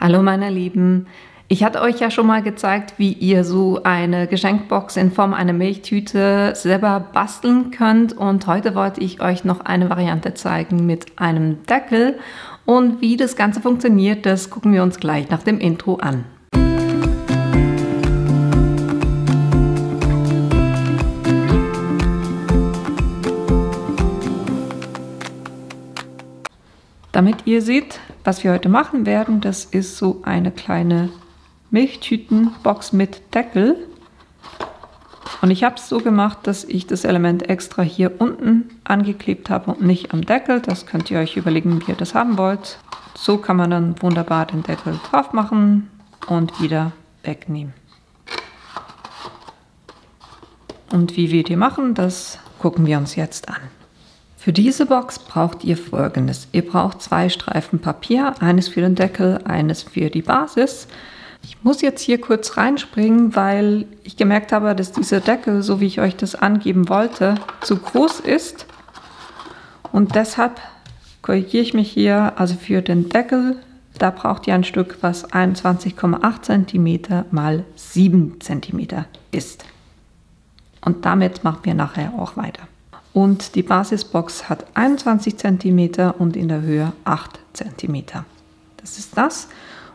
Hallo meine Lieben, ich hatte euch ja schon mal gezeigt, wie ihr so eine Geschenkbox in Form einer Milchtüte selber basteln könnt, und heute wollte ich euch noch eine Variante zeigen mit einem Deckel, und wie das Ganze funktioniert, das gucken wir uns gleich nach dem Intro an. Damit ihr seht, was wir heute machen werden, das ist so eine kleine Milchtütenbox mit Deckel. Und ich habe es so gemacht, dass ich das Element extra hier unten angeklebt habe und nicht am Deckel. Das könnt ihr euch überlegen, wie ihr das haben wollt. So kann man dann wunderbar den Deckel drauf machen und wieder wegnehmen. Und wie wir die machen, das gucken wir uns jetzt an. Für diese Box braucht ihr Folgendes. Ihr braucht 2 Streifen Papier, eines für den Deckel, eines für die Basis. Ich muss jetzt hier kurz reinspringen, weil ich gemerkt habe, dass dieser Deckel, so wie ich euch das angeben wollte, zu groß ist. Und deshalb korrigiere ich mich hier. Also für den Deckel, da braucht ihr ein Stück, was 21,8 cm mal 7 cm ist. Und damit machen wir nachher auch weiter. Und die Basisbox hat 21 cm und in der Höhe 8 cm. Das ist das.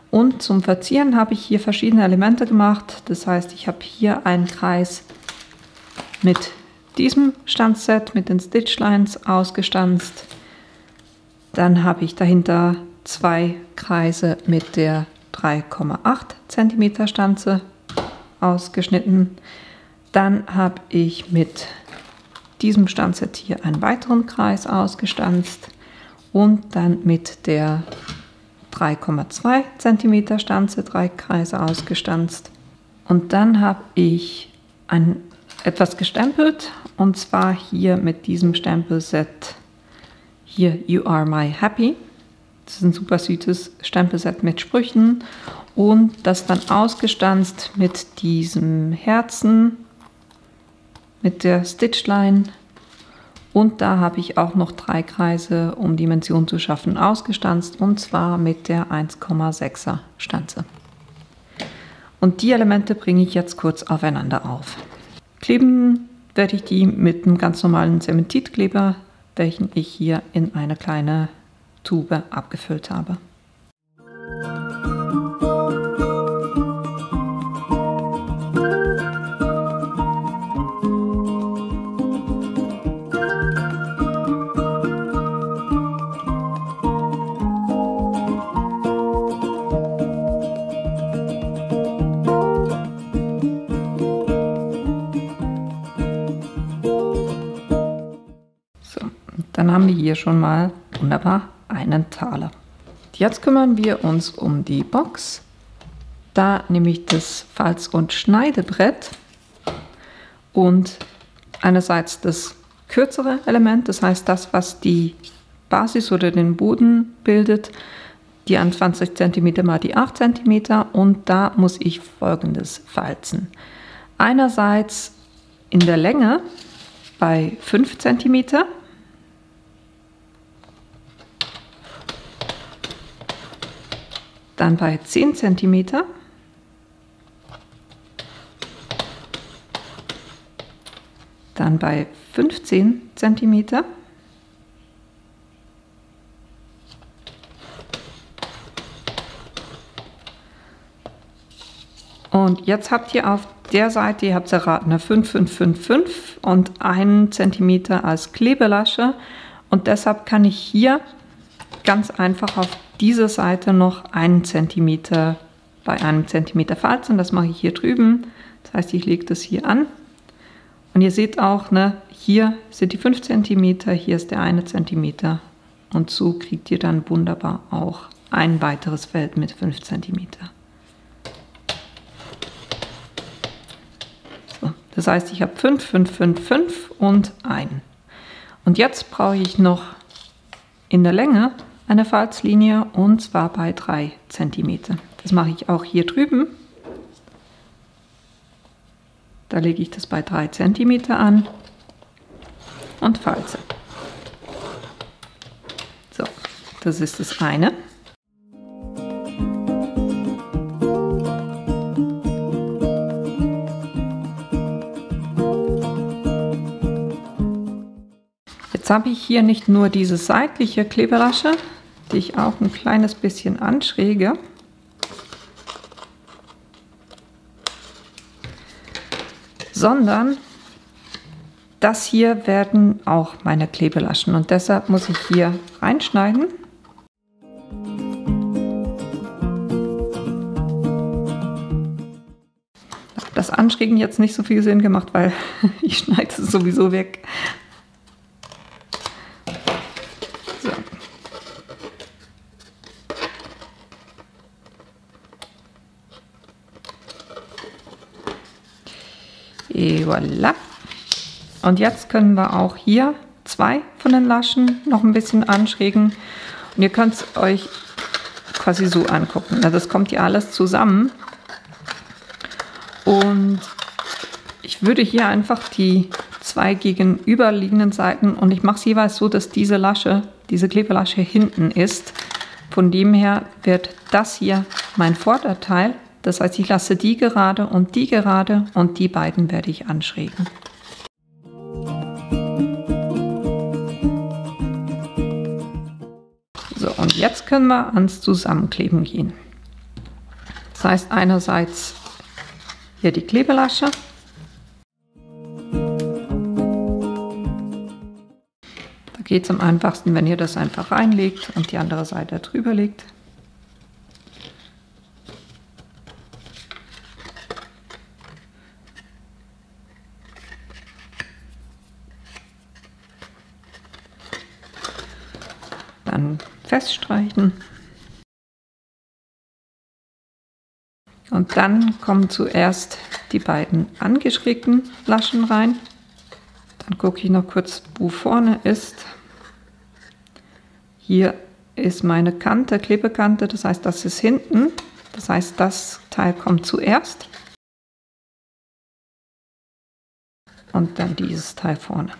Und zum Verzieren habe ich hier verschiedene Elemente gemacht. Das heißt, ich habe hier einen Kreis mit diesem Stanzset, mit den Stitchlines ausgestanzt. Dann habe ich dahinter 2 Kreise mit der 3,8 cm Stanze ausgeschnitten. Dann habe ich mit diesem Stanzset hier einen weiteren Kreis ausgestanzt und dann mit der 3,2 cm Stanze 3 Kreise ausgestanzt. Und dann habe ich etwas gestempelt, und zwar hier mit diesem Stempelset hier You Are My Happy. Das ist ein super süßes Stempelset mit Sprüchen, und das dann ausgestanzt mit diesem Herzen, mit der Stitchline, und da habe ich auch noch 3 Kreise, um Dimension zu schaffen, ausgestanzt, und zwar mit der 1,6er Stanze. Und die Elemente bringe ich jetzt kurz aufeinander auf. Kleben werde ich die mit einem ganz normalen Zementitkleber, welchen ich hier in eine kleine Tube abgefüllt habe. Dann haben wir hier schon mal wunderbar einen Taler. Jetzt kümmern wir uns um die Box. Da nehme ich das Falz- und Schneidebrett und einerseits das kürzere Element, das heißt das, was die Basis oder den Boden bildet, die 21 cm mal die 8 cm, und da muss ich Folgendes falzen. Einerseits in der Länge bei 5 cm, dann bei 10 cm, dann bei 15 cm, und jetzt habt ihr auf der Seite, ihr habt es erraten, eine 5, 5, 5, 5 und 1 cm als Klebelasche, und deshalb kann ich hier ganz einfach auf dieser Seite noch 1 cm bei 1 cm falzen. Das mache ich hier drüben. Das heißt, ich lege das hier an. Und ihr seht auch, ne, hier sind die 5 cm, hier ist der 1 cm. Und so kriegt ihr dann wunderbar auch ein weiteres Feld mit 5 cm. So, das heißt, ich habe 5, 5, 5, 5 und 1. Und jetzt brauche ich noch in der Länge eine Falzlinie, und zwar bei 3 cm. Das mache ich auch hier drüben. Da lege ich das bei 3 cm an und falze. So, das ist das eine. Jetzt habe ich hier nicht nur diese seitliche Klebelasche, die ich auch ein kleines bisschen anschräge, sondern das hier werden auch meine Klebelaschen und deshalb muss ich hier reinschneiden. Das Anschrägen jetzt nicht so viel Sinn gemacht, weil ich schneide es sowieso weg. So. Et voilà. Und jetzt können wir auch hier 2 von den Laschen noch ein bisschen anschrägen. Und ihr könnt es euch quasi so angucken. Das kommt hier alles zusammen. Und ich würde hier einfach die 2 gegenüberliegenden Seiten, und ich mache es jeweils so, dass diese Lasche, diese Klebelasche hinten ist. Von dem her wird das hier mein Vorderteil. Das heißt, ich lasse die gerade und die beiden werde ich anschrägen. So, und jetzt können wir ans Zusammenkleben gehen. Das heißt, einerseits hier die Klebelasche. Da geht es am einfachsten, wenn ihr das einfach reinlegt und die andere Seite drüber legt. Dann feststreichen. Und dann kommen zuerst die beiden angeschrägten Laschen rein. Dann gucke ich noch kurz, wo vorne ist. Hier ist meine Kante, Klebekante, das heißt, das ist hinten. Das heißt, das Teil kommt zuerst. Und dann dieses Teil vorne.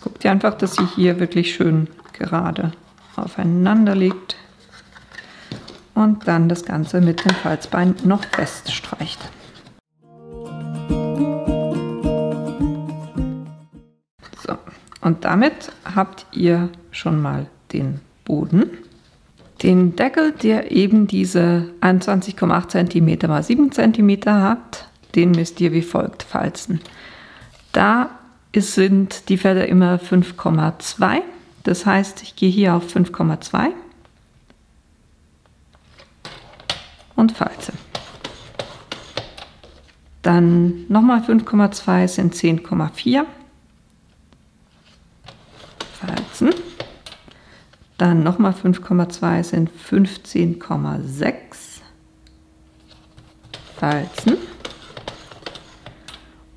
Guckt ihr einfach, dass sie hier wirklich schön gerade aufeinander liegt und dann das Ganze mit dem Falzbein noch feststreicht. So, und damit habt ihr schon mal den Boden. Den Deckel, der eben diese 21,8 cm x 7 cm hat, den müsst ihr wie folgt falzen. Da sind die Felder immer 5,2, das heißt, ich gehe hier auf 5,2 und falze. Dann nochmal 5,2 sind 10,4, falzen. Dann nochmal 5,2 sind 15,6, falzen.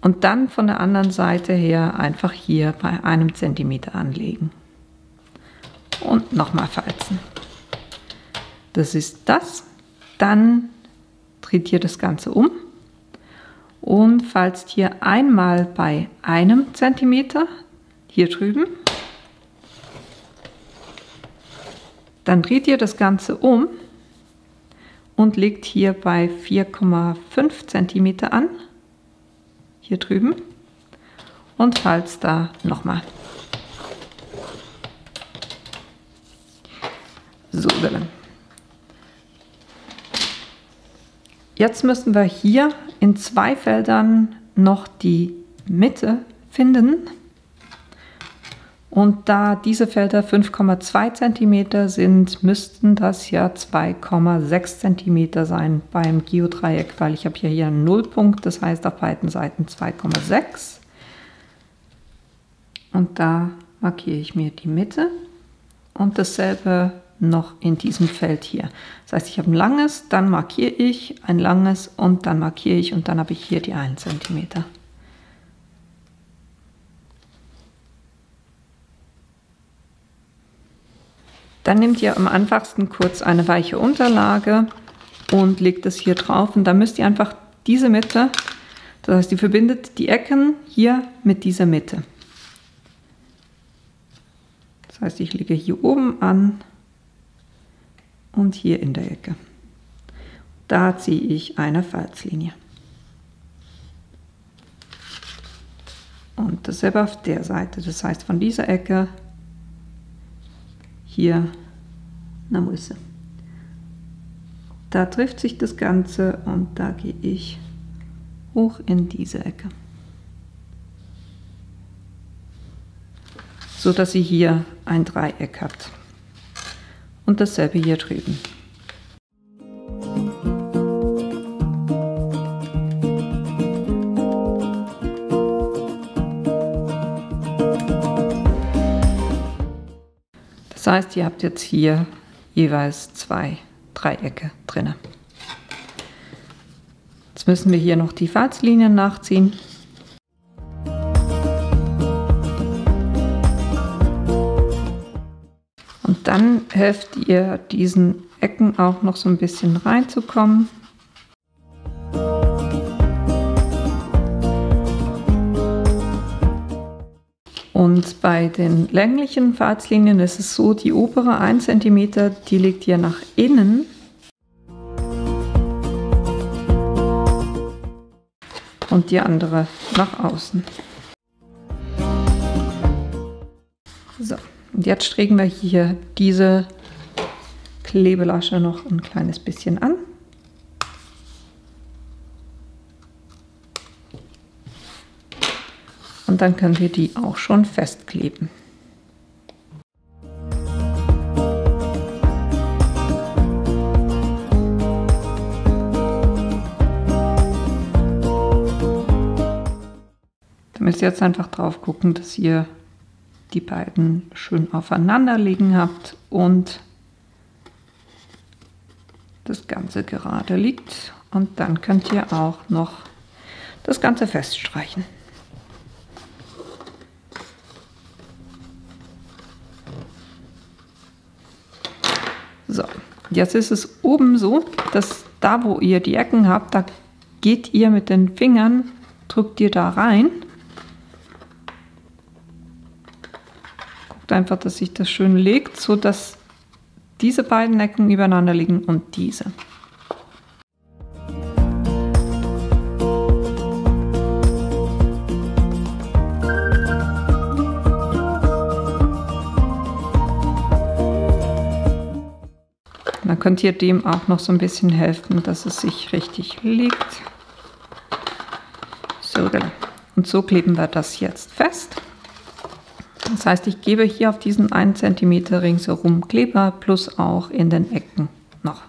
Und dann von der anderen Seite her einfach hier bei 1 cm anlegen. Und nochmal falzen. Das ist das. Dann dreht ihr das Ganze um und falzt hier einmal bei 1 cm, hier drüben. Dann dreht ihr das Ganze um und legt hier bei 4,5 cm an. Hier drüben und falzt da nochmal. So, dann. Jetzt müssen wir hier in 2 Feldern noch die Mitte finden. Und da diese Felder 5,2 cm sind, müssten das ja 2,6 cm sein beim Geodreieck, weil ich habe ja hier einen Nullpunkt, das heißt auf beiden Seiten 2,6. Und da markiere ich mir die Mitte und dasselbe noch in diesem Feld hier. Das heißt, ich habe ein langes, dann markiere ich ein langes und dann markiere ich und dann habe ich hier die 1 cm. Dann nehmt ihr am einfachsten kurz eine weiche Unterlage und legt es hier drauf. Und dann müsst ihr einfach diese Mitte, das heißt, ihr verbindet die Ecken hier mit dieser Mitte. Das heißt, ich lege hier oben an und hier in der Ecke. Da ziehe ich eine Falzlinie. Und dasselbe auf der Seite, das heißt von dieser Ecke hier, na wo ist sie? Da trifft sich das Ganze und da gehe ich hoch in diese Ecke. So dass ihr hier ein Dreieck habt. Und dasselbe hier drüben. Das heißt, ihr habt jetzt hier jeweils 2 Dreiecke drin. Jetzt müssen wir hier noch die Falzlinien nachziehen. Und dann helft ihr diesen Ecken auch noch so ein bisschen reinzukommen. Und bei den länglichen Falzlinien ist es so, die obere 1 cm, die liegt hier nach innen. Und die andere nach außen. So, und jetzt stricken wir hier diese Klebelasche noch ein kleines bisschen an. Und dann können wir die auch schon festkleben. Da müsst ihr jetzt einfach drauf gucken, dass ihr die beiden schön aufeinander liegen habt und das Ganze gerade liegt. Und dann könnt ihr auch noch das Ganze feststreichen. So, jetzt ist es oben so, dass da, wo ihr die Ecken habt, da geht ihr mit den Fingern, drückt ihr da rein. Guckt einfach, dass sich das schön legt, so dass diese beiden Ecken übereinander liegen und diese. Dann könnt ihr dem auch noch so ein bisschen helfen, dass es sich richtig legt. So, und so kleben wir das jetzt fest. Das heißt, ich gebe hier auf diesen 1 cm ringsherum Kleber plus auch in den Ecken noch.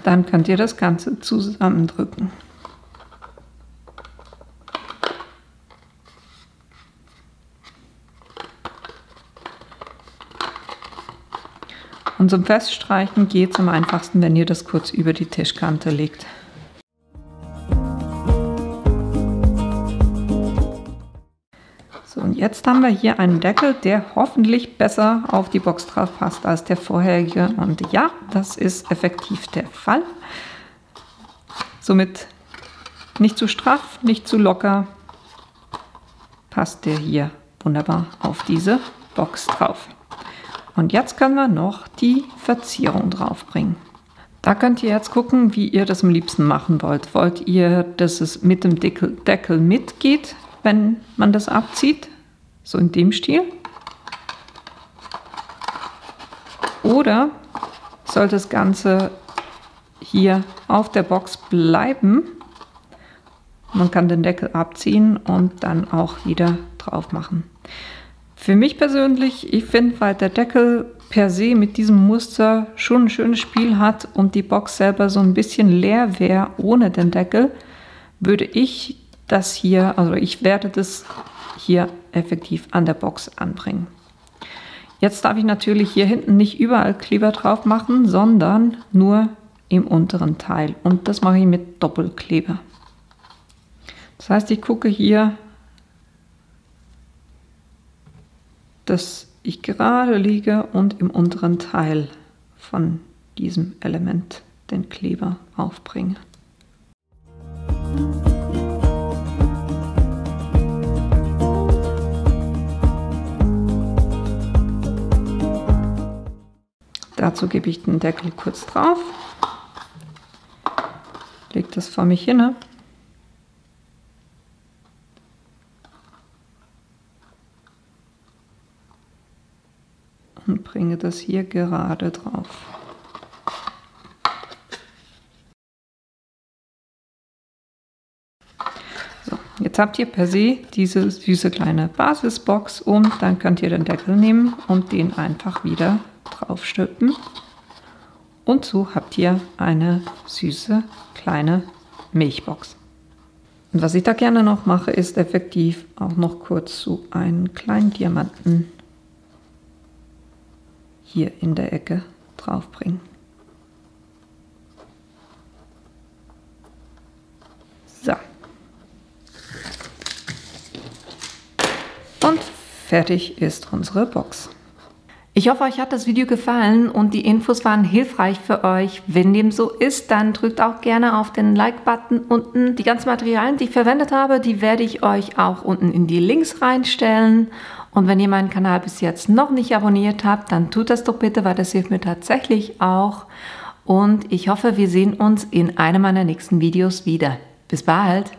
Dann könnt ihr das Ganze zusammendrücken. Und zum Feststreichen geht es am einfachsten, wenn ihr das kurz über die Tischkante legt. So, und jetzt haben wir hier einen Deckel, der hoffentlich besser auf die Box drauf passt als der vorherige. Und ja, das ist effektiv der Fall. Somit nicht zu straff, nicht zu locker, passt der hier wunderbar auf diese Box drauf. Und jetzt können wir noch die Verzierung drauf bringen. Da könnt ihr jetzt gucken, wie ihr das am liebsten machen wollt. Wollt ihr, dass es mit dem Deckel mitgeht, wenn man das abzieht? So in dem Stil. Oder soll das Ganze hier auf der Box bleiben? Man kann den Deckel abziehen und dann auch wieder drauf machen. Für mich persönlich, ich finde, weil der Deckel per se mit diesem Muster schon ein schönes Spiel hat und die Box selber so ein bisschen leer wäre ohne den Deckel, würde ich das hier, also ich werde das hier effektiv an der Box anbringen. Jetzt darf ich natürlich hier hinten nicht überall Kleber drauf machen, sondern nur im unteren Teil. Und das mache ich mit Doppelkleber. Das heißt, ich gucke hier, dass ich gerade liege und im unteren Teil von diesem Element den Kleber aufbringe. Dazu gebe ich den Deckel kurz drauf, lege das vor mich hin und bringe das hier gerade drauf. So, jetzt habt ihr per se diese süße kleine Basisbox und dann könnt ihr den Deckel nehmen und den einfach wieder drauf stülpen. Und so habt ihr eine süße kleine Milchbox. Und was ich da gerne noch mache, ist effektiv auch noch kurz so einen kleinen Diamanten hier in der Ecke draufbringen. So. Und fertig ist unsere Box. Ich hoffe, euch hat das Video gefallen und die Infos waren hilfreich für euch. Wenn dem so ist, dann drückt auch gerne auf den Like-Button unten. Die ganzen Materialien, die ich verwendet habe, die werde ich euch auch unten in die Links reinstellen. Und wenn ihr meinen Kanal bis jetzt noch nicht abonniert habt, dann tut das doch bitte, weil das hilft mir tatsächlich auch. Und ich hoffe, wir sehen uns in einem meiner nächsten Videos wieder. Bis bald!